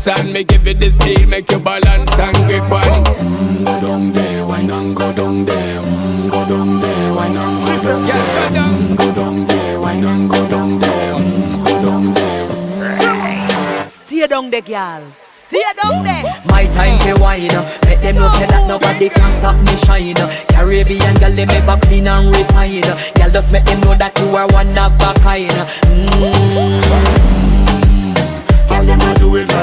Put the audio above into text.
and me give it the steel, make you balance and grip on. Go down there, why not go down there? Go down there, why not go down there? Go down there, why not go down there? Go down there. Stay down there, girl. Stay down there. My time to wine, let them know say that nobody can stop me shine. Caribbean girl, they make up clean and refine. Girl, just make them know that you are one of a kind. All them a do it right.